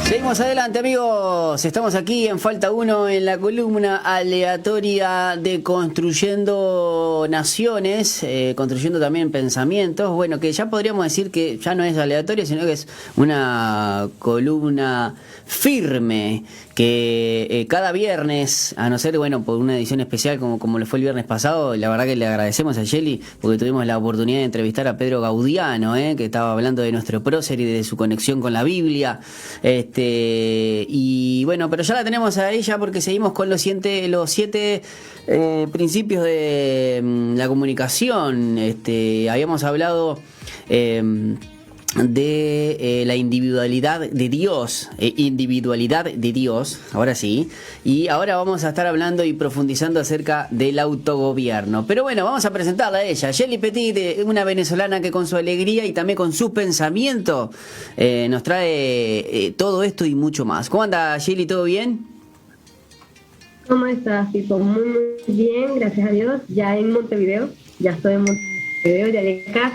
Seguimos adelante, amigos. Estamos aquí en Falta Uno en la columna aleatoria de Construyendo Naciones, construyendo también pensamientos. Bueno, que ya podríamos decir que ya no es aleatoria, sino que es una columna firme que cada viernes, a no ser, bueno, por una edición especial como le fue el viernes pasado, la verdad que le agradecemos a Shelly porque tuvimos la oportunidad de entrevistar a Pedro Gaudiano, que estaba hablando de nuestro prócer y de su conexión con la Biblia. Y bueno, pero ya la tenemos a ella porque seguimos con los siete principios de la comunicación. Habíamos hablado de la individualidad de Dios, ahora sí, y ahora vamos a estar hablando y profundizando acerca del autogobierno. Pero bueno, vamos a presentarla a ella, Shelly Petit, una venezolana que con su alegría y también con su pensamiento nos trae todo esto y mucho más. ¿Cómo anda, Shelly? ¿Todo bien? ¿Cómo estás, Pipo? Muy bien, gracias a Dios. Ya en Montevideo, ya estoy en Montevideo, ya llegué acá.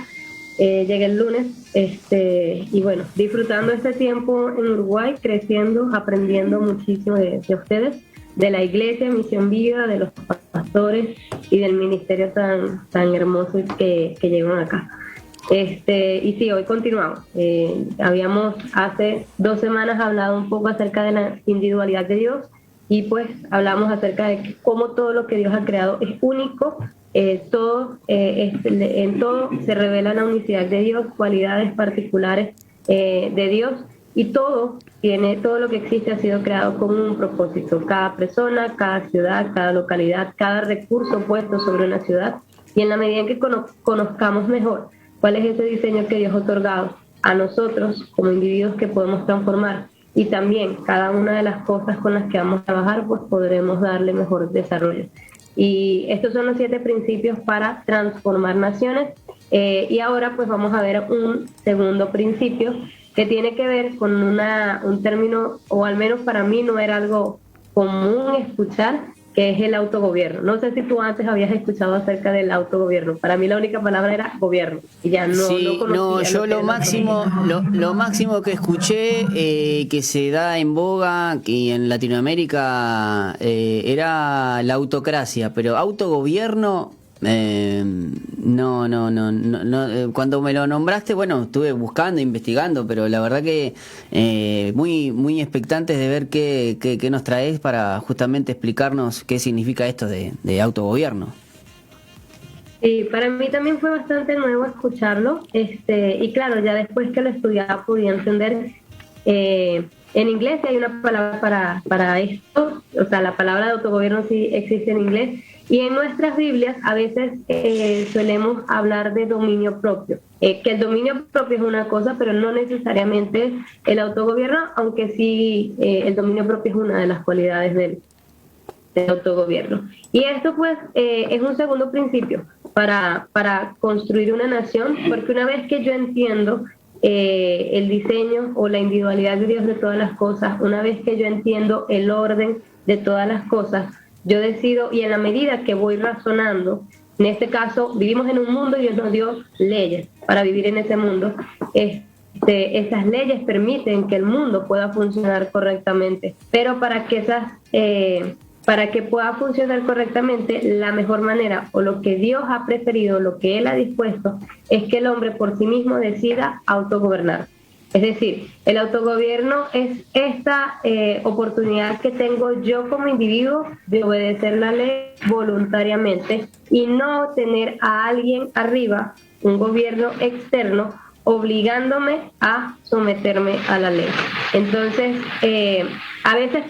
Llegué el lunes y bueno, disfrutando este tiempo en Uruguay, creciendo, aprendiendo muchísimo de ustedes, de la iglesia, Misión Viva, de los pastores y del ministerio tan hermoso que llegan acá. Y sí, hoy continuamos. Habíamos hace 2 semanas hablado un poco acerca de la individualidad de Dios y pues hablamos acerca de cómo todo lo que Dios ha creado es único. En todo se revela la unicidad de Dios, cualidades particulares de Dios, y todo lo que existe ha sido creado con un propósito. Cada persona, cada ciudad, cada localidad, cada recurso puesto sobre una ciudad, y en la medida en que conozcamos mejor cuál es ese diseño que Dios ha otorgado a nosotros como individuos que podemos transformar, y también cada una de las cosas con las que vamos a trabajar, pues podremos darle mejor desarrollo. Y estos son los 7 principios para transformar naciones. Y ahora pues vamos a ver un segundo principio que tiene que ver con un término, o al menos para mí no era algo común escuchar, que es el autogobierno. No sé si tú antes habías escuchado acerca del autogobierno. Para mí la única palabra era gobierno. Y ya no conocía. Yo lo máximo que escuché que se da en boga y en Latinoamérica era la autocracia, pero autogobierno no. Cuando me lo nombraste, bueno, estuve buscando, investigando, pero la verdad que muy expectantes de ver qué nos traes para justamente explicarnos qué significa esto de autogobierno. Sí, para mí también fue bastante nuevo escucharlo, y claro, ya después que lo estudiaba podía entender. En inglés hay una palabra para esto, o sea, la palabra de autogobierno sí existe en inglés, y en nuestras Biblias a veces solemos hablar de dominio propio, que el dominio propio es una cosa, pero no necesariamente el autogobierno, aunque sí el dominio propio es una de las cualidades del autogobierno. Y esto pues es un segundo principio para construir una nación, porque una vez que yo entiendo el diseño o la individualidad de Dios de todas las cosas, una vez que yo entiendo el orden de todas las cosas, yo decido, y en la medida que voy razonando, en este caso vivimos en un mundo y Dios nos dio leyes para vivir en ese mundo. Esas leyes permiten que el mundo pueda funcionar correctamente, pero para que pueda funcionar correctamente, la mejor manera, o lo que Dios ha preferido, lo que Él ha dispuesto, es que el hombre por sí mismo decida autogobernar. Es decir, el autogobierno es esta oportunidad que tengo yo como individuo de obedecer la ley voluntariamente y no tener a alguien arriba, un gobierno externo, obligándome a someterme a la ley. Entonces, a veces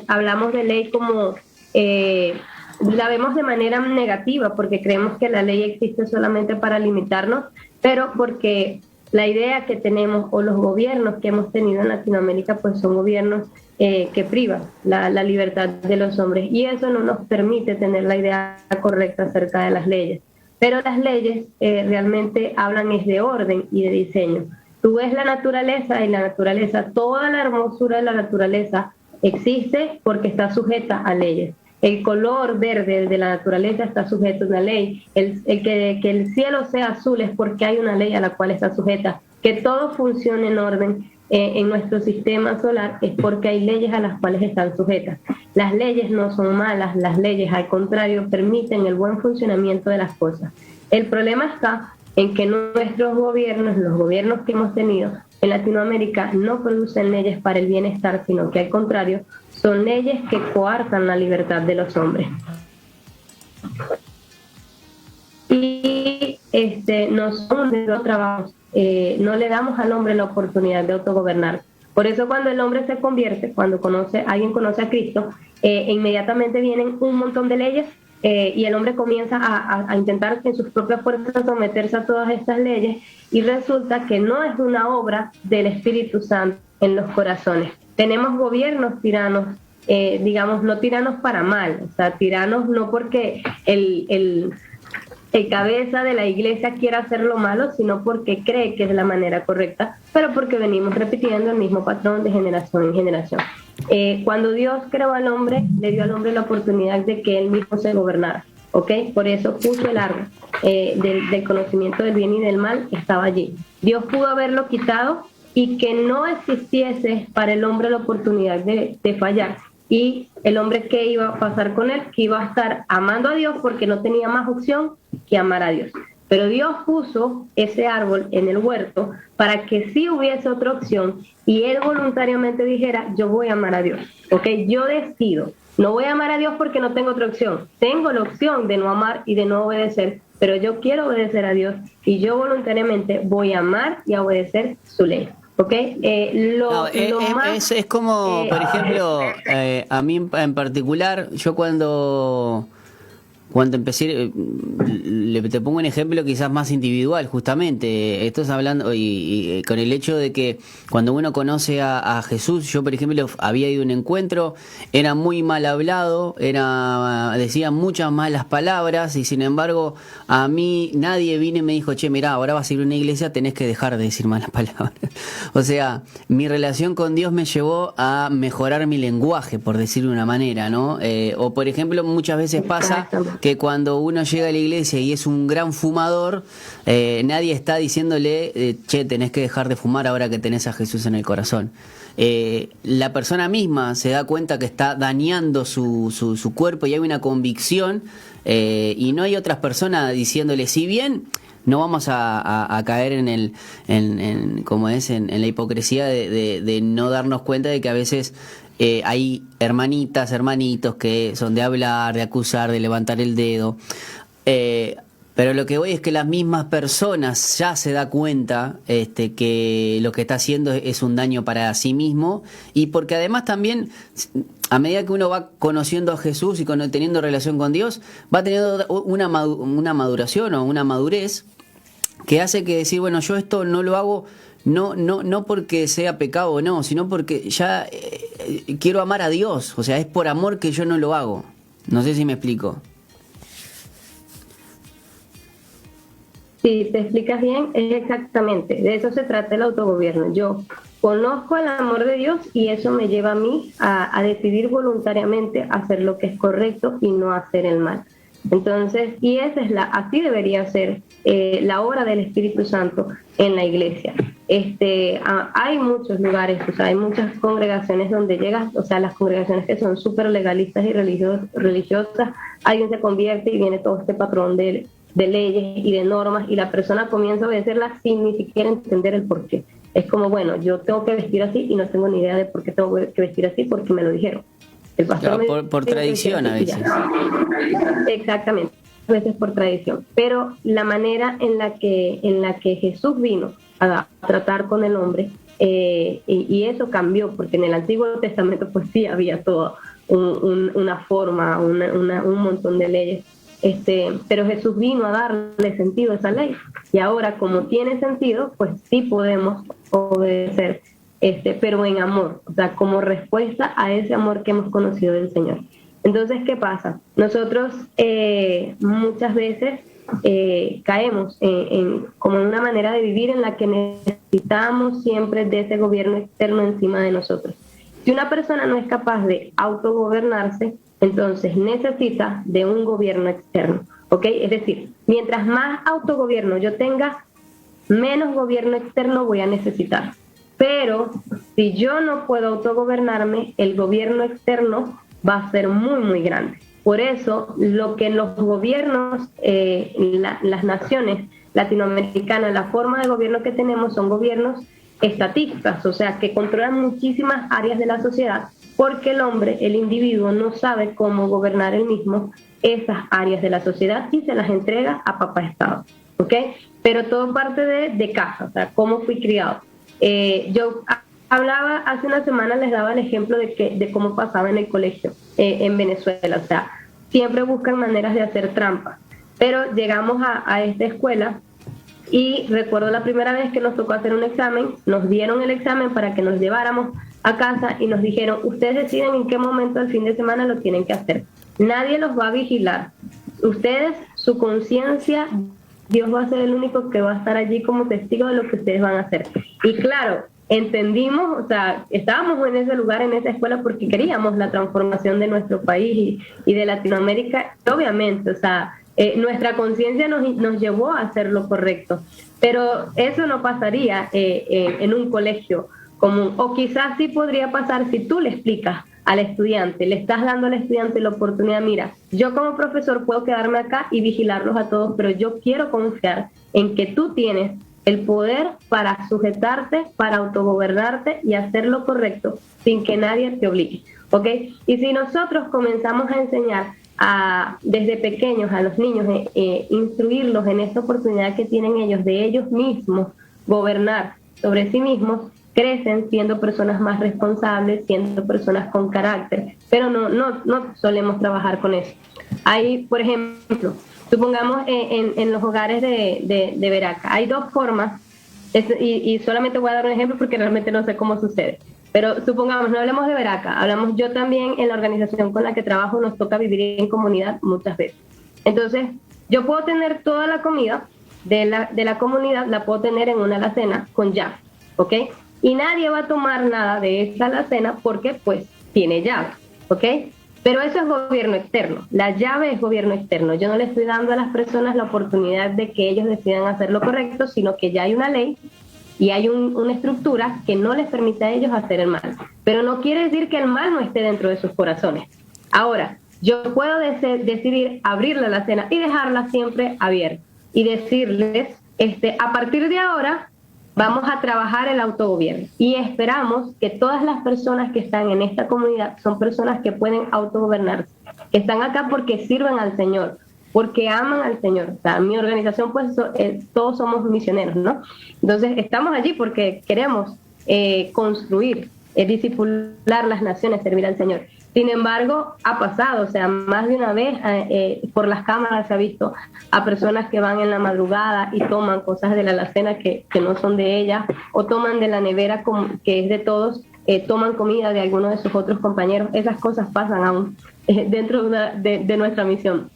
hablamos de ley como la vemos de manera negativa, porque creemos que la ley existe solamente para limitarnos, pero porque la idea que tenemos, o los gobiernos que hemos tenido en Latinoamérica, pues son gobiernos que privan la libertad de los hombres, y eso no nos permite tener la idea correcta acerca de las leyes. Pero las leyes realmente hablan es de orden y de diseño. Tú ves la naturaleza, y la naturaleza, toda la hermosura de la naturaleza existe porque está sujeta a leyes. El color verde de la naturaleza está sujeto a una ley. Que el cielo sea azul es porque hay una ley a la cual está sujeta. Que todo funcione en orden en nuestro sistema solar es porque hay leyes a las cuales están sujetas. Las leyes no son malas, las leyes al contrario permiten el buen funcionamiento de las cosas. El problema está en que nuestros gobiernos, los gobiernos que hemos tenido en Latinoamérica, no producen leyes para el bienestar, sino que al contrario, son leyes que coartan la libertad de los hombres. Y nosotros trabajos, no le damos al hombre la oportunidad de autogobernar. Por eso cuando el hombre se convierte, cuando alguien conoce a Cristo, inmediatamente vienen un montón de leyes y el hombre comienza a intentar en sus propias fuerzas someterse a todas estas leyes, y resulta que no es una obra del Espíritu Santo en los corazones. Tenemos gobiernos tiranos, digamos, no tiranos para mal, o sea, tiranos no porque el cabeza de la iglesia quiera hacer lo malo, sino porque cree que es la manera correcta, pero porque venimos repitiendo el mismo patrón de generación en generación. Cuando Dios creó al hombre, le dio al hombre la oportunidad de que él mismo se gobernara, ¿ok? Por eso puso el árbol del conocimiento del bien y del mal, estaba allí. Dios pudo haberlo quitado y que no existiese para el hombre la oportunidad de fallar. Y el hombre, ¿qué iba a pasar con él? Que iba a estar amando a Dios porque no tenía más opción que amar a Dios. Pero Dios puso ese árbol en el huerto para que sí hubiese otra opción y él voluntariamente dijera, yo voy a amar a Dios, ¿ok? Yo decido, no voy a amar a Dios porque no tengo otra opción. Tengo la opción de no amar y de no obedecer, pero yo quiero obedecer a Dios y yo voluntariamente voy a amar y a obedecer su ley. Okay. Es como, por ejemplo, a mí en particular, yo cuando empecé, te pongo un ejemplo quizás más individual, justamente, estás hablando y con el hecho de que cuando uno conoce a Jesús, yo por ejemplo había ido a un encuentro, era muy mal hablado, decía muchas malas palabras y sin embargo a mí nadie vino y me dijo, che, mirá, ahora vas a ir a una iglesia, tenés que dejar de decir malas palabras. O sea, mi relación con Dios me llevó a mejorar mi lenguaje, por decirlo de una manera, ¿no? O por ejemplo, muchas veces pasa que cuando uno llega a la iglesia y es un gran fumador, nadie está diciéndole, che, tenés que dejar de fumar ahora que tenés a Jesús en el corazón. La persona misma se da cuenta que está dañando su cuerpo y hay una convicción y no hay otras personas diciéndole, si bien no vamos a caer en la hipocresía de no darnos cuenta de que a veces hay hermanitas, hermanitos que son de hablar, de acusar, de levantar el dedo. Pero lo que voy es que las mismas personas ya se da cuenta que lo que está haciendo es un daño para sí mismo, y porque además también a medida que uno va conociendo a Jesús y teniendo relación con Dios, va teniendo una maduración o una madurez que hace que decir, bueno, yo esto no lo hago no porque sea pecado o no, sino porque ya quiero amar a Dios, o sea, es por amor que yo no lo hago. No sé si me explico. Si te explicas bien, es exactamente, de eso se trata el autogobierno. Yo conozco el amor de Dios y eso me lleva a mí a decidir voluntariamente hacer lo que es correcto y no hacer el mal. Entonces, y así debería ser la obra del Espíritu Santo en la iglesia. Hay muchos lugares, o sea, hay muchas congregaciones donde llegas, o sea, las congregaciones que son súper legalistas y religiosas, alguien se convierte y viene todo este patrón de leyes y de normas y la persona comienza a obedecerlas sin ni siquiera entender el porqué. Es como, bueno, yo tengo que vestir así y no tengo ni idea de por qué tengo que vestir así porque me lo dijeron. El pastor por tradición a veces. Exactamente, a veces por tradición. Pero la manera en la que Jesús vino a tratar con el hombre, y eso cambió, porque en el Antiguo Testamento pues sí había toda una forma, un montón de leyes. Pero Jesús vino a darle sentido a esa ley. Y ahora, como tiene sentido, pues sí podemos obedecer, pero en amor, o sea, como respuesta a ese amor que hemos conocido del Señor. Entonces, ¿qué pasa? Nosotros muchas veces caemos como en una manera de vivir en la que necesitamos siempre de ese gobierno externo encima de nosotros. Si una persona no es capaz de autogobernarse, entonces necesita de un gobierno externo, ¿ok? Es decir, mientras más autogobierno yo tenga, menos gobierno externo voy a necesitar. Pero si yo no puedo autogobernarme, el gobierno externo va a ser muy, muy grande. Por eso, lo que los gobiernos, las naciones latinoamericanas, la forma de gobierno que tenemos son gobiernos estatistas, o sea, que controlan muchísimas áreas de la sociedad, porque el hombre, el individuo, no sabe cómo gobernar él mismo esas áreas de la sociedad y se las entrega a papá Estado, ¿ok? Pero todo parte de casa, o sea, cómo fui criado. Yo hablaba hace una semana, les daba el ejemplo de cómo pasaba en el colegio en Venezuela, o sea, siempre buscan maneras de hacer trampa, pero llegamos a esta escuela y recuerdo la primera vez que nos tocó hacer un examen, nos dieron el examen para que nos lleváramos a casa y nos dijeron, ustedes deciden en qué momento del fin de semana lo tienen que hacer, nadie los va a vigilar, ustedes, su conciencia, Dios va a ser el único que va a estar allí como testigo de lo que ustedes van a hacer. Y claro, entendimos, o sea, estábamos en ese lugar, en esa escuela, porque queríamos la transformación de nuestro país y de Latinoamérica, obviamente, o sea, nuestra conciencia nos llevó a hacer lo correcto, pero eso no pasaría en un colegio común, o quizás sí podría pasar si tú le explicas al estudiante, le estás dando al estudiante la oportunidad, mira, yo como profesor puedo quedarme acá y vigilarlos a todos, pero yo quiero confiar en que tú tienes el poder para sujetarte, para autogobernarte y hacer lo correcto sin que nadie te obligue, ¿ok? Y si nosotros comenzamos a enseñar desde pequeños a los niños, instruirlos en esta oportunidad que tienen ellos de ellos mismos gobernar sobre sí mismos, crecen siendo personas más responsables, siendo personas con carácter, pero no solemos trabajar con eso. Hay, por ejemplo, supongamos en los hogares de Veraca, hay dos formas, y solamente voy a dar un ejemplo porque realmente no sé cómo sucede, pero supongamos, no hablemos de Veraca, hablamos yo también en la organización con la que trabajo, nos toca vivir en comunidad muchas veces. Entonces, yo puedo tener toda la comida de la comunidad, la puedo tener en una alacena con llave, ¿ok? Y nadie va a tomar nada de esa alacena porque pues tiene llave, ¿ok? Pero eso es gobierno externo, la llave es gobierno externo. Yo no le estoy dando a las personas la oportunidad de que ellos decidan hacer lo correcto, sino que ya hay una ley y hay una estructura que no les permite a ellos hacer el mal. Pero no quiere decir que el mal no esté dentro de sus corazones. Ahora, yo puedo decidir abrir la alacena y dejarla siempre abierta y decirles, a partir de ahora vamos a trabajar el autogobierno y esperamos que todas las personas que están en esta comunidad son personas que pueden autogobernarse, que están acá porque sirven al Señor, porque aman al Señor. O sea, mi organización, pues, todos somos misioneros, ¿no? Entonces, estamos allí porque queremos construir, discipular las naciones, servir al Señor. Sin embargo, ha pasado, o sea, más de una vez por las cámaras se ha visto a personas que van en la madrugada y toman cosas de la alacena que no son de ellas, o toman de la nevera que es de todos, toman comida de alguno de sus otros compañeros. Esas cosas pasan aún dentro de nuestra misión.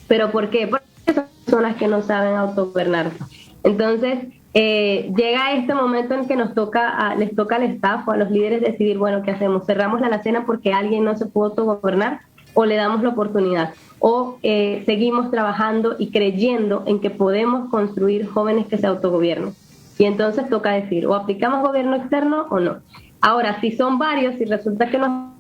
¿Pero por qué? Porque son personas que no saben autogobernarse. Entonces, llega este momento en que les toca al staff o a los líderes decidir, bueno, ¿qué hacemos? ¿Cerramos la alacena porque alguien no se pudo autogobernar o le damos la oportunidad? ¿O seguimos trabajando y creyendo en que podemos construir jóvenes que se autogobiernen? Y entonces toca decir, o aplicamos gobierno externo o no. Ahora, si son varios, si resulta que no,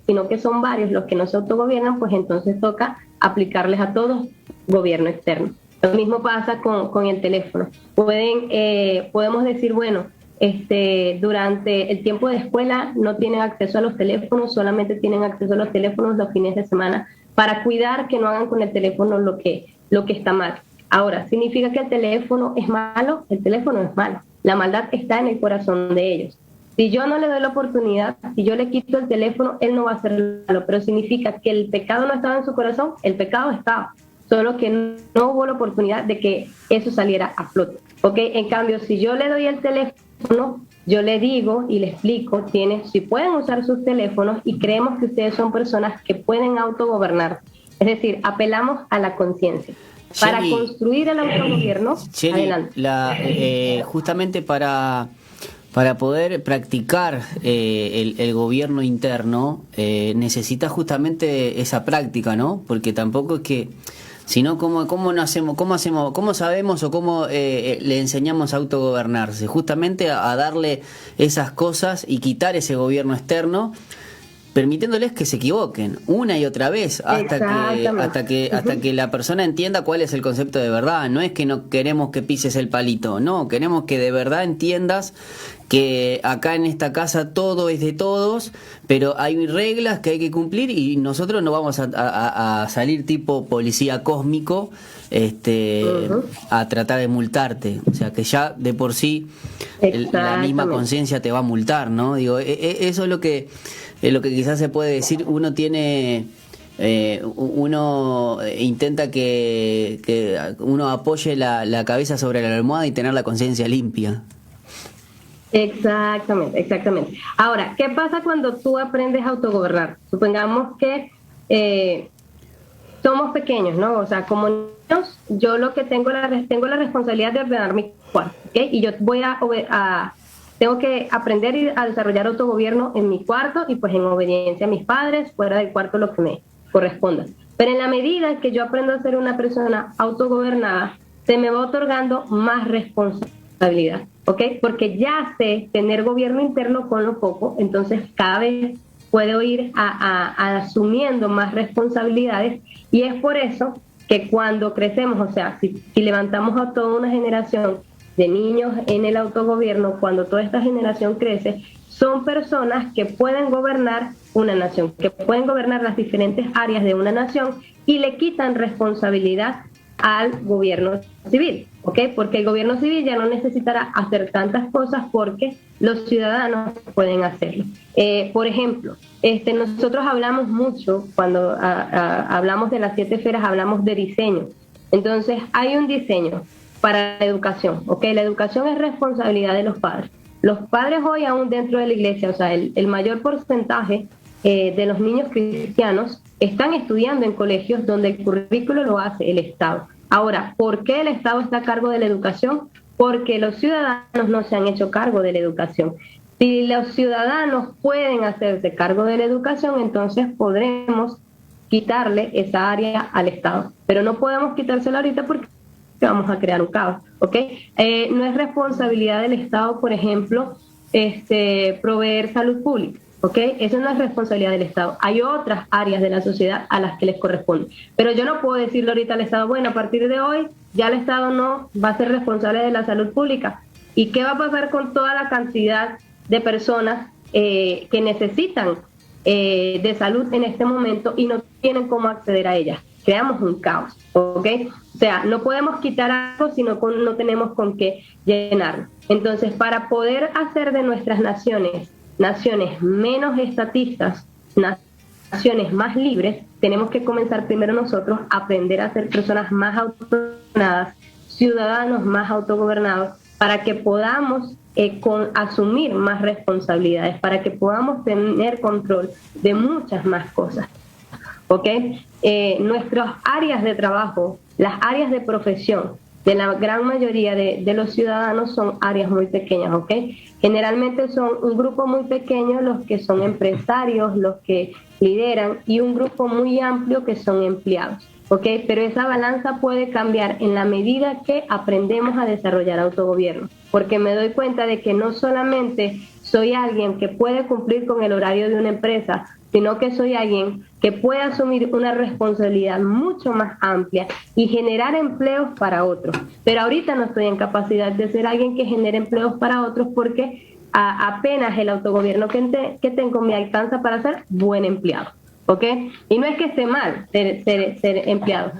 sino que son varios los que no se autogobiernan, pues entonces toca aplicarles a todos gobierno externo. Lo mismo pasa con el teléfono. Podemos decir, bueno, durante el tiempo de escuela no tienen acceso a los teléfonos, solamente tienen acceso a los teléfonos los fines de semana para cuidar que no hagan con el teléfono lo que está mal. Ahora, ¿significa que el teléfono es malo? El teléfono es malo. La maldad está en el corazón de ellos. Si yo no le doy la oportunidad, si yo le quito el teléfono, él no va a hacer malo, pero significa que el pecado no estaba en su corazón, el pecado estaba. Solo que no hubo la oportunidad de que eso saliera a flote. ¿Okay? En cambio, si yo le doy el teléfono, yo le digo y le explico, si pueden usar sus teléfonos y creemos que ustedes son personas que pueden autogobernar. Es decir, apelamos a la conciencia. Para construir el autogobierno, adelante. Justamente para poder practicar el gobierno interno, necesita justamente esa práctica, ¿no? Porque tampoco es que sino cómo no hacemos, cómo sabemos o cómo le enseñamos a autogobernarse, justamente a darle esas cosas y quitar ese gobierno externo, permitiéndoles que se equivoquen una y otra vez hasta que la persona entienda cuál es el concepto de verdad. No es que no queremos que pises el palito, no, queremos que de verdad entiendas que acá en esta casa todo es de todos, pero hay reglas que hay que cumplir y nosotros no vamos a salir tipo policía cósmico a tratar de multarte. O sea, que ya de por sí la misma conciencia te va a multar, ¿no? Digo, eso es lo que quizás se puede decir. Uno tiene... uno intenta que uno apoye la cabeza sobre la almohada y tener la conciencia limpia. Exactamente. Ahora, ¿qué pasa cuando tú aprendes a autogobernar? Supongamos que somos pequeños, ¿no? O sea, como niños, yo lo que tengo la responsabilidad de ordenar mi cuarto, ¿ok? Y yo tengo que aprender a desarrollar autogobierno en mi cuarto y pues en obediencia a mis padres, fuera del cuarto lo que me corresponda. Pero en la medida que yo aprendo a ser una persona autogobernada, se me va otorgando más responsabilidad, ¿ok? Porque ya sé tener gobierno interno con lo poco, entonces cada vez puedo ir asumiendo más responsabilidades, y es por eso que cuando crecemos, o sea, si levantamos a toda una generación de niños en el autogobierno, cuando toda esta generación crece, son personas que pueden gobernar una nación, que pueden gobernar las diferentes áreas de una nación y le quitan responsabilidad al gobierno civil, ¿ok? Porque el gobierno civil ya no necesitará hacer tantas cosas porque los ciudadanos pueden hacerlo. Por ejemplo, nosotros hablamos mucho, cuando hablamos de las 7 esferas, hablamos de diseño. Entonces, hay un diseño para la educación, ¿ok? La educación es responsabilidad de los padres. Los padres hoy, aún dentro de la iglesia, o sea, el mayor porcentaje de los niños cristianos están estudiando en colegios donde el currículo lo hace el Estado. Ahora, ¿por qué el Estado está a cargo de la educación? Porque los ciudadanos no se han hecho cargo de la educación. Si los ciudadanos pueden hacerse cargo de la educación, entonces podremos quitarle esa área al Estado. Pero no podemos quitársela ahorita porque vamos a crear un caos, ¿ok? No es responsabilidad del Estado, por ejemplo, proveer salud pública, ¿ok? Eso no es responsabilidad del Estado. Hay otras áreas de la sociedad a las que les corresponde. Pero yo no puedo decirle ahorita al Estado, bueno, a partir de hoy ya el Estado no va a ser responsable de la salud pública. ¿Y qué va a pasar con toda la cantidad de personas que necesitan de salud en este momento y no tienen cómo acceder a ellas? Creamos un caos, ¿ok? O sea, no podemos quitar algo si no tenemos con qué llenarlo. Entonces, para poder hacer de nuestras naciones menos estatistas, naciones más libres, tenemos que comenzar primero nosotros a aprender a ser personas más autogobernadas, ciudadanos más autogobernados, para que podamos asumir más responsabilidades, para que podamos tener control de muchas más cosas. ¿Ok? Nuestras áreas de trabajo, las áreas de profesión de la gran mayoría de los ciudadanos son áreas muy pequeñas, ¿ok? Generalmente son un grupo muy pequeño los que son empresarios, los que lideran, y un grupo muy amplio que son empleados, ¿ok? Pero esa balanza puede cambiar en la medida que aprendemos a desarrollar autogobierno, porque me doy cuenta de que no solamente soy alguien que puede cumplir con el horario de una empresa, sino que soy alguien que puede asumir una responsabilidad mucho más amplia y generar empleos para otros. Pero ahorita no estoy en capacidad de ser alguien que genere empleos para otros porque apenas el autogobierno que tengo me alcanza para ser buen empleado, ¿ok? Y no es que esté mal ser empleado,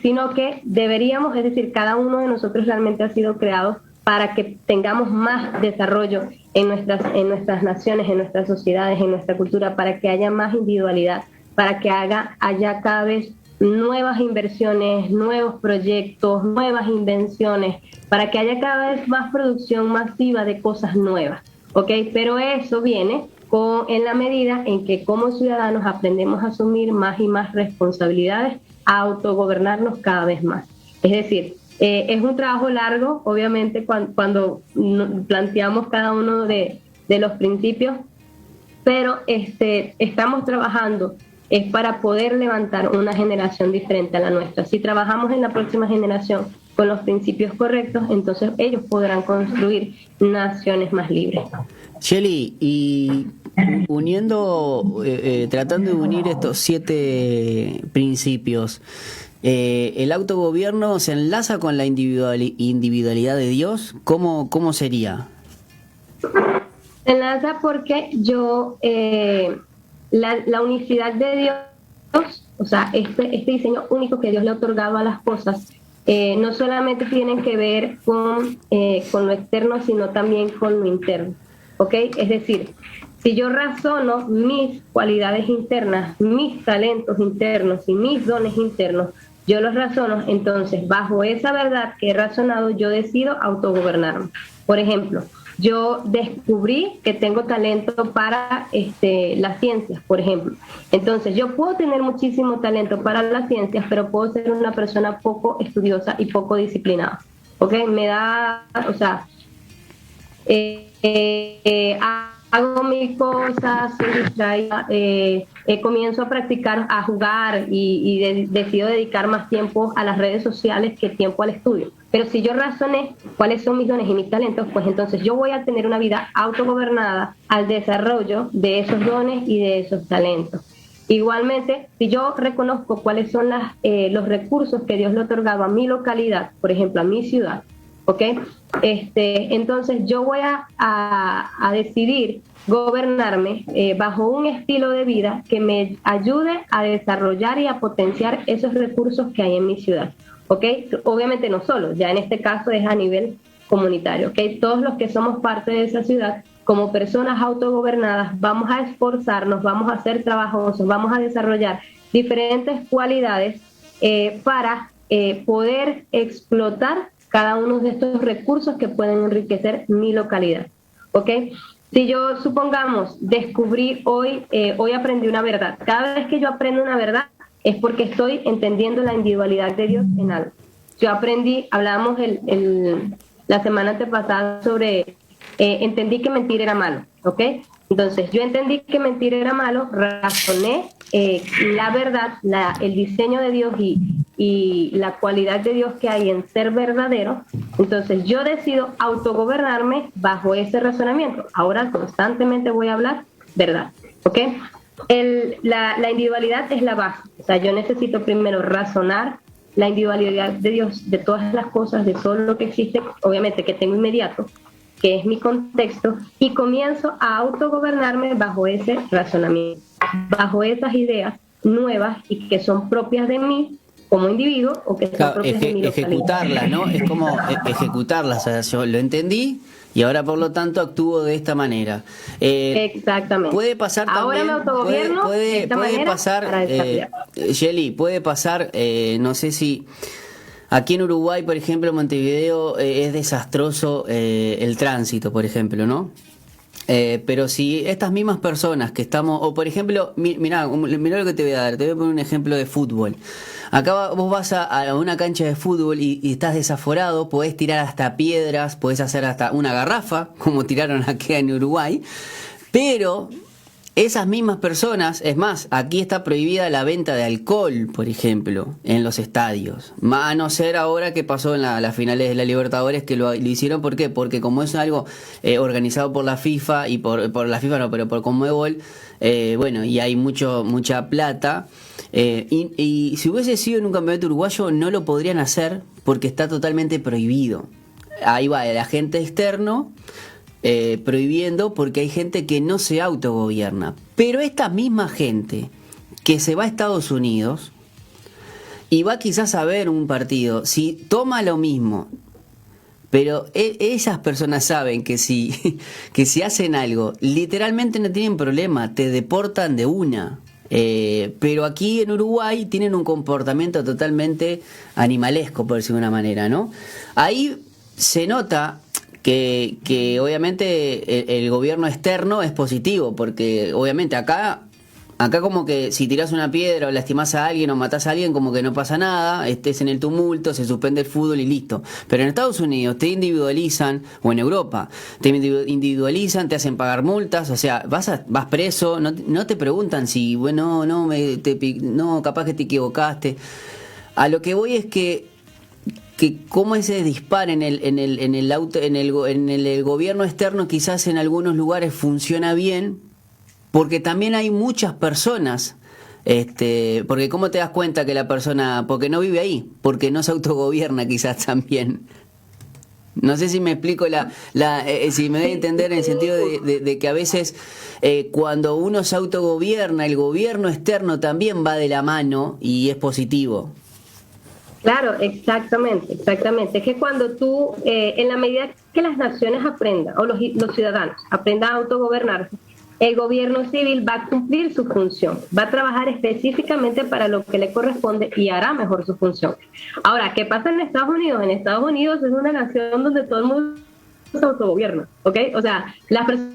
sino que deberíamos, es decir, cada uno de nosotros realmente ha sido creado para que tengamos más desarrollo en nuestras naciones, en nuestras sociedades, en nuestra cultura, para que haya más individualidad, para que haya cada vez nuevas inversiones, nuevos proyectos, nuevas invenciones, para que haya cada vez más producción masiva de cosas nuevas, ¿ok? Pero eso viene en la medida en que como ciudadanos aprendemos a asumir más y más responsabilidades, a autogobernarnos cada vez más. Es decir, es un trabajo largo, obviamente, cuando planteamos cada uno de los principios, pero estamos trabajando es para poder levantar una generación diferente a la nuestra. Si trabajamos en la próxima generación con los principios correctos, entonces ellos podrán construir naciones más libres. Shelly, y uniendo, tratando de unir estos 7 principios, ¿el autogobierno se enlaza con la individualidad de Dios? ¿Cómo sería? Se enlaza porque la unicidad de Dios, o sea, este diseño único que Dios le ha otorgado a las cosas, no solamente tienen que ver con lo externo, sino también con lo interno. ¿Ok? Es decir, si yo razono mis cualidades internas, mis talentos internos y mis dones internos, yo los razono, entonces bajo esa verdad que he razonado, yo decido autogobernarme. Por ejemplo, yo descubrí que tengo talento para las ciencias, por ejemplo. Entonces, yo puedo tener muchísimo talento para las ciencias, pero puedo ser una persona poco estudiosa y poco disciplinada. ¿Ok? Me da, o sea, hago mis cosas, soy distraída, comienzo a practicar, a jugar y decido dedicar más tiempo a las redes sociales que tiempo al estudio. Pero si yo razoné cuáles son mis dones y mis talentos, pues entonces yo voy a tener una vida autogobernada al desarrollo de esos dones y de esos talentos. Igualmente, si yo reconozco cuáles son los recursos que Dios le ha otorgado a mi localidad, por ejemplo, a mi ciudad, ¿ok? Entonces yo voy a decidir gobernarme bajo un estilo de vida que me ayude a desarrollar y a potenciar esos recursos que hay en mi ciudad, ¿ok? Obviamente no solo, ya en este caso es a nivel comunitario, ¿ok? Todos los que somos parte de esa ciudad, como personas autogobernadas, vamos a esforzarnos, vamos a ser trabajosos, vamos a desarrollar diferentes cualidades para poder explotar cada uno de estos recursos que pueden enriquecer mi localidad, ¿ok? Si yo, supongamos, descubrí hoy aprendí una verdad. Cada vez que yo aprendo una verdad es porque estoy entendiendo la individualidad de Dios en algo. Yo aprendí, hablábamos la semana antepasada sobre, entendí que mentir era malo, ¿ok? Entonces, yo entendí que mentir era malo, razoné la verdad, el diseño de Dios y la cualidad de Dios que hay en ser verdadero. Entonces yo decido autogobernarme bajo ese razonamiento. Ahora constantemente voy a hablar verdad, ¿ok? La individualidad es la base. O sea, yo necesito primero razonar la individualidad de Dios, de todas las cosas, de todo lo que existe, obviamente que tengo inmediato, que es mi contexto, y comienzo a autogobernarme bajo ese razonamiento, bajo esas ideas nuevas y que son propias de mí como individuo o que son propias de mi localidad. Ejecutarlas, ¿no? Es como ejecutarlas. O sea, yo lo entendí y ahora por lo tanto actúo de esta manera. Exactamente. Puede pasar ahora también, me autogobierno puede manera pasar, para Shelly, puede pasar, no sé si aquí en Uruguay, por ejemplo, Montevideo, es desastroso el tránsito, por ejemplo, ¿no? Pero si estas mismas personas que estamos, o por ejemplo, mirá lo que te voy a dar, te voy a poner un ejemplo de fútbol. Acá vos vas a una cancha de fútbol y estás desaforado, podés tirar hasta piedras, podés hacer hasta una garrafa, como tiraron aquí en Uruguay, pero esas mismas personas, es más, aquí está prohibida la venta de alcohol, por ejemplo, en los estadios. A no ser ahora que pasó en las finales de la Libertadores, que lo hicieron, ¿por qué? Porque como es algo organizado por la FIFA, y por la FIFA no, pero por Conmebol, bueno, y hay mucha plata, y si hubiese sido en un campeonato uruguayo no lo podrían hacer porque está totalmente prohibido. Ahí va el agente externo prohibiendo, porque hay gente que no se autogobierna. Pero esta misma gente que se va a Estados Unidos y va quizás a ver un partido, si toma lo mismo, pero esas personas saben que si hacen algo, literalmente no tienen problema, te deportan de una. Pero aquí en Uruguay tienen un comportamiento totalmente animalesco, por decirlo de una manera, ¿no? Ahí se nota que obviamente el gobierno externo es positivo, porque obviamente acá acá como que si tirás una piedra o lastimás a alguien o matás a alguien, como que no pasa nada, estés en el tumulto, se suspende el fútbol y listo. Pero en Estados Unidos te individualizan, o en Europa, te individualizan, te hacen pagar multas, o sea, vas preso, no te preguntan si, bueno, no, capaz que te equivocaste. A lo que voy es que cómo ese dispar en el gobierno externo quizás en algunos lugares funciona bien, porque también hay muchas personas, porque cómo te das cuenta que la persona, porque no vive ahí, porque no se autogobierna quizás también. No sé si me explico si me doy a entender en el sentido de que a veces cuando uno se autogobierna, el gobierno externo también va de la mano y es positivo. Claro, exactamente. Es que cuando tú, en la medida que las naciones aprendan, o los ciudadanos aprendan a autogobernarse, el gobierno civil va a cumplir su función, va a trabajar específicamente para lo que le corresponde y hará mejor su función. Ahora, ¿qué pasa en Estados Unidos? En Estados Unidos es una nación donde todo el mundo se autogobierna, ¿ok? O sea, las personas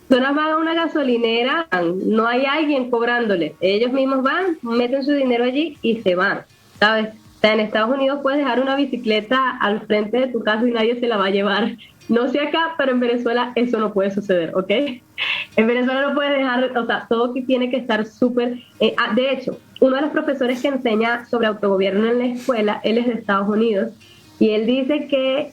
van a una gasolinera, no hay alguien cobrándole, ellos mismos van, meten su dinero allí y se van, ¿sabes? O sea, en Estados Unidos puedes dejar una bicicleta al frente de tu casa y nadie se la va a llevar. No sé acá, pero en Venezuela eso no puede suceder, ¿ok? En Venezuela no puedes dejar, o sea, todo que tiene que estar súper... de hecho, uno de los profesores que enseña sobre autogobierno en la escuela, él es de Estados Unidos, y él dice que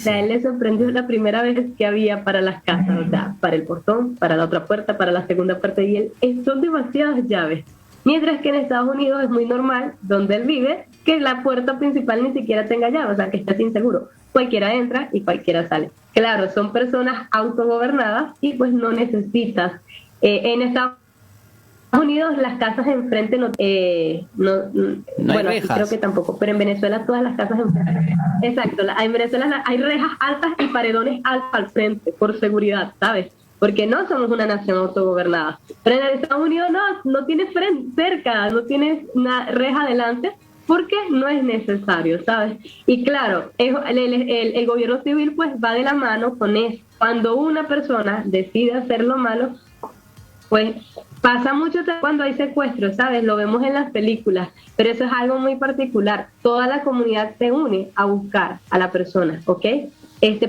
a él le sorprendió la primera vez que había para las casas, o sea, para el portón, para la otra puerta, para la segunda puerta, y son demasiadas llaves. Mientras que en Estados Unidos es muy normal, donde él vive, que la puerta principal ni siquiera tenga llave, o sea, que está sin seguro. Cualquiera entra y cualquiera sale. Claro, son personas autogobernadas y pues no necesitas. En Estados Unidos las casas enfrente no bueno, hay rejas. Creo que tampoco, pero en Venezuela todas las casas enfrente. Exacto, en Venezuela hay rejas altas y paredones altos al frente, por seguridad, ¿sabes? Porque no somos una nación autogobernada. Pero en Estados Unidos no tienes cerca, no tienes una reja adelante, porque no es necesario, ¿sabes? Y claro, el gobierno civil pues va de la mano con eso. Cuando una persona decide hacer lo malo, pues pasa mucho cuando hay secuestros, ¿sabes? Lo vemos en las películas, pero eso es algo muy particular. Toda la comunidad se une a buscar a la persona, ¿ok?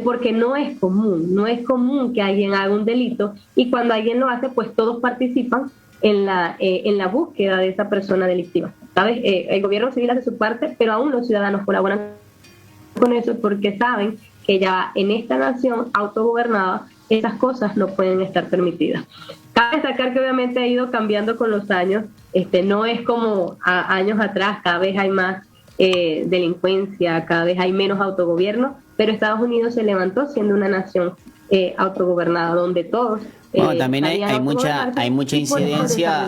Porque no es común que alguien haga un delito, y cuando alguien lo hace, pues todos participan en la búsqueda de esa persona delictiva, ¿sabes? El gobierno civil hace su parte, pero aún los ciudadanos colaboran con eso porque saben que ya en esta nación autogobernada esas cosas no pueden estar permitidas. Cabe destacar que obviamente ha ido cambiando con los años, no es como años atrás, cada vez hay más delincuencia, cada vez hay menos autogobierno, pero Estados Unidos se levantó siendo una nación autogobernada donde todos bueno, también hay mucha incidencia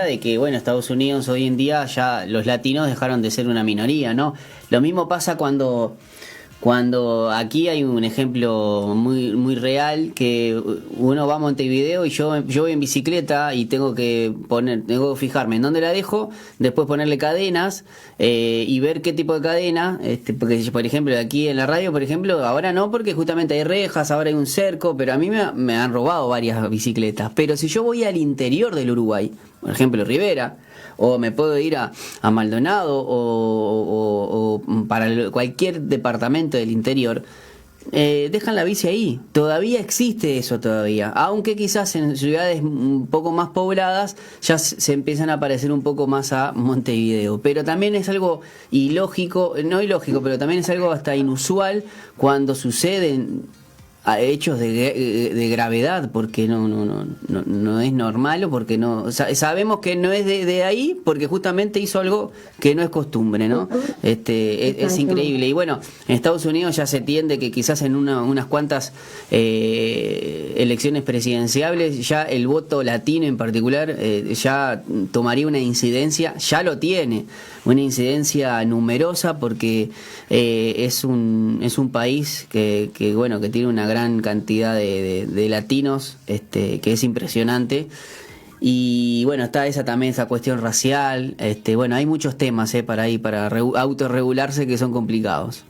de que bueno, Estados Unidos hoy en día ya los latinos dejaron de ser una minoría, ¿no? Lo mismo pasa cuando aquí hay un ejemplo muy real, que uno va a Montevideo y yo voy en bicicleta y tengo que fijarme en dónde la dejo, después ponerle cadenas y ver qué tipo de cadena, porque por ejemplo aquí en la radio, por ejemplo, ahora no, porque justamente hay rejas, ahora hay un cerco, pero a mí me han robado varias bicicletas. Pero si yo voy al interior del Uruguay, por ejemplo Rivera, o me puedo ir a Maldonado o para cualquier departamento del interior, dejan la bici ahí. Todavía existe eso todavía, aunque quizás en ciudades un poco más pobladas ya se empiezan a parecer un poco más a Montevideo, pero también es algo no ilógico, pero también es algo hasta inusual cuando suceden a hechos de gravedad, porque no es normal, o porque sabemos que no es de ahí, porque justamente hizo algo que no es costumbre, ¿no? Es increíble. Y bueno, en Estados Unidos ya se entiende que quizás en unas cuantas elecciones presidenciales ya el voto latino en particular ya tomaría una incidencia, ya lo tiene, una incidencia numerosa, porque es un país que bueno, que tiene una gran cantidad de latinos, que es impresionante. Y bueno, está esa cuestión racial, bueno, hay muchos temas para autorregularse que son complicados.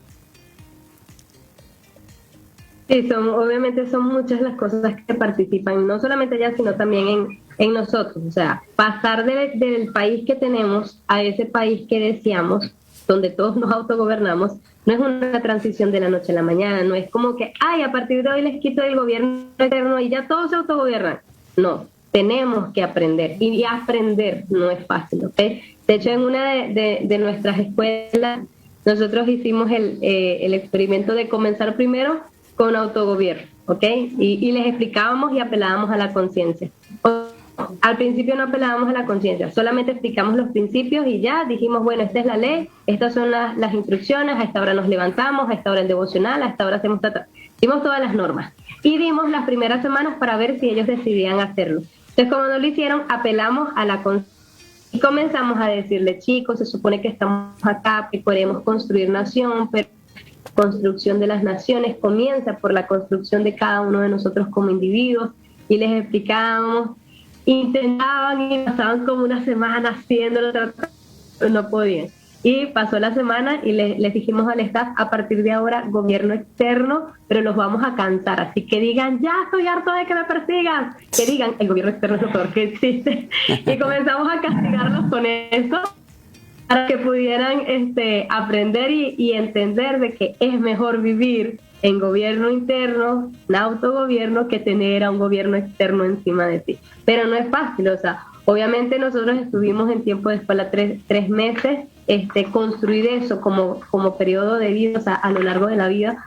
Sí, obviamente son muchas las cosas que participan, no solamente allá, sino también en nosotros. O sea, pasar del país que tenemos a ese país que deseamos, donde todos nos autogobernamos, no es una transición de la noche a la mañana, no es como que, ay, a partir de hoy les quito el gobierno eterno y ya todos se autogobiernan. No, tenemos que aprender, y aprender no es fácil, ¿ok? De hecho, en una de nuestras escuelas, nosotros hicimos el experimento de comenzar primero con autogobierno, ¿ok? Y les explicábamos y apelábamos a la conciencia. Al principio no apelábamos a la conciencia, solamente explicamos los principios y ya dijimos, bueno, esta es la ley, estas son las instrucciones, a esta hora nos levantamos, a esta hora el devocional, a esta hora hacemos dimos todas las normas y dimos las primeras semanas para ver si ellos decidían hacerlo. Entonces, como no lo hicieron, apelamos a la conciencia y comenzamos a decirle, chicos, se supone que estamos acá, que queremos construir nación, pero la construcción de las naciones comienza por la construcción de cada uno de nosotros como individuos, y les explicábamos, intentaban y pasaban como una semana haciéndolo, pero no podían. Y pasó la semana y les dijimos al staff, a partir de ahora, gobierno externo, pero los vamos a cansar. Así que digan, ya estoy harto de que me persigan. Que digan, el gobierno externo es lo peor que existe. Y comenzamos a castigarlos con eso para que pudieran aprender y entender de que es mejor vivir en gobierno interno, en autogobierno, que tener a un gobierno externo encima de ti. Pero no es fácil, o sea, obviamente nosotros estuvimos en tiempo de escuela 3 meses, construir eso como periodo de vida, o sea, a lo largo de la vida,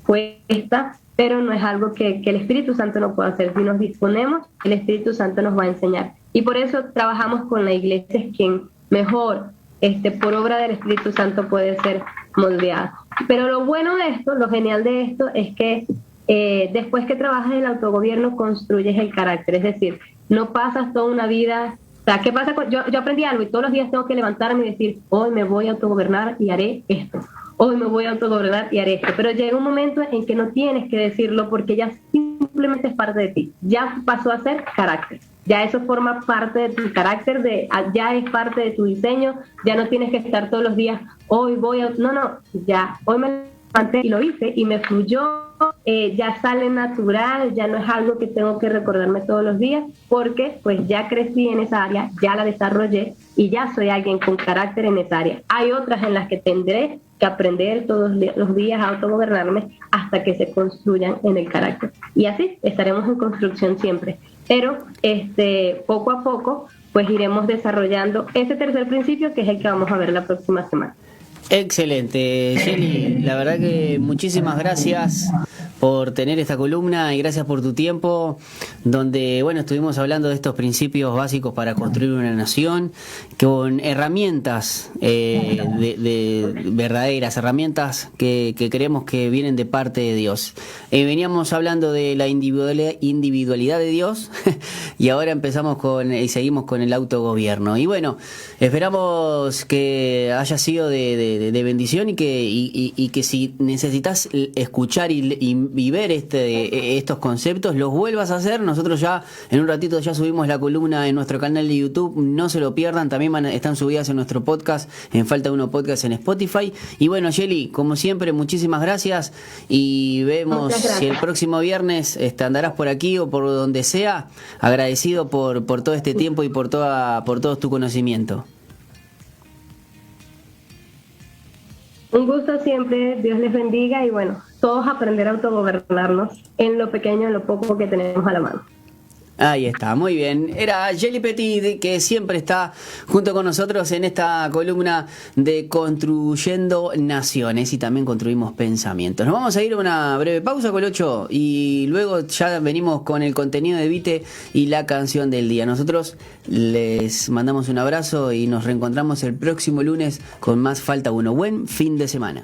cuesta, pero no es algo que el Espíritu Santo no pueda hacer. Si nos disponemos, el Espíritu Santo nos va a enseñar. Y por eso trabajamos con la iglesia, es quien mejor, por obra del Espíritu Santo, puede ser moldeada. Pero lo bueno de esto, lo genial de esto, es que después que trabajas en el autogobierno, construyes el carácter. Es decir, no pasas toda una vida. O sea, ¿qué pasa? Yo aprendí algo y todos los días tengo que levantarme y decir, hoy me voy a autogobernar y haré esto. Hoy me voy a autogobernar y haré esto. Pero llega un momento en que no tienes que decirlo porque ya simplemente es parte de ti. Ya pasó a ser carácter. Ya eso forma parte de tu carácter, ya es parte de tu diseño. Ya no tienes que estar todos los días, hoy voy a... No, ya, hoy me levanté y lo hice y me fluyó. Ya sale natural, ya no es algo que tengo que recordarme todos los días, porque pues ya crecí en esa área, ya la desarrollé y ya soy alguien con carácter en esa área. Hay otras en las que tendré que aprender todos los días a autogobernarme hasta que se construyan en el carácter. Y así estaremos en construcción siempre. Pero poco a poco pues iremos desarrollando ese tercer principio, que es el que vamos a ver la próxima semana. Excelente, Jenny. La verdad que muchísimas gracias por tener esta columna y gracias por tu tiempo, donde bueno, estuvimos hablando de estos principios básicos para construir una nación con herramientas verdaderas, herramientas que creemos que vienen de parte de Dios. Veníamos hablando de la individualidad de Dios y ahora empezamos y seguimos con el autogobierno. Y bueno, esperamos que haya sido de bendición y que si necesitas escuchar y ver estos conceptos, los vuelvas a hacer. Nosotros ya en un ratito ya subimos la columna en nuestro canal de YouTube, no se lo pierdan. También están subidas en nuestro podcast, en Falta Uno Podcast en Spotify. Y bueno, Yeli, como siempre, muchísimas gracias y vemos si el próximo viernes andarás por aquí o por donde sea. Agradecido por todo este tiempo y por todo tu conocimiento. Un gusto siempre, Dios les bendiga y bueno, todos aprender a autogobernarnos en lo pequeño, en lo poco que tenemos a la mano. Ahí está, muy bien. Era Yeli Petit, que siempre está junto con nosotros en esta columna de Construyendo Naciones, y también construimos pensamientos. Nos vamos a ir a una breve pausa, Colocho, y luego ya venimos con el contenido de Vite y la canción del día. Nosotros les mandamos un abrazo y nos reencontramos el próximo lunes con más Falta Uno. Buen fin de semana.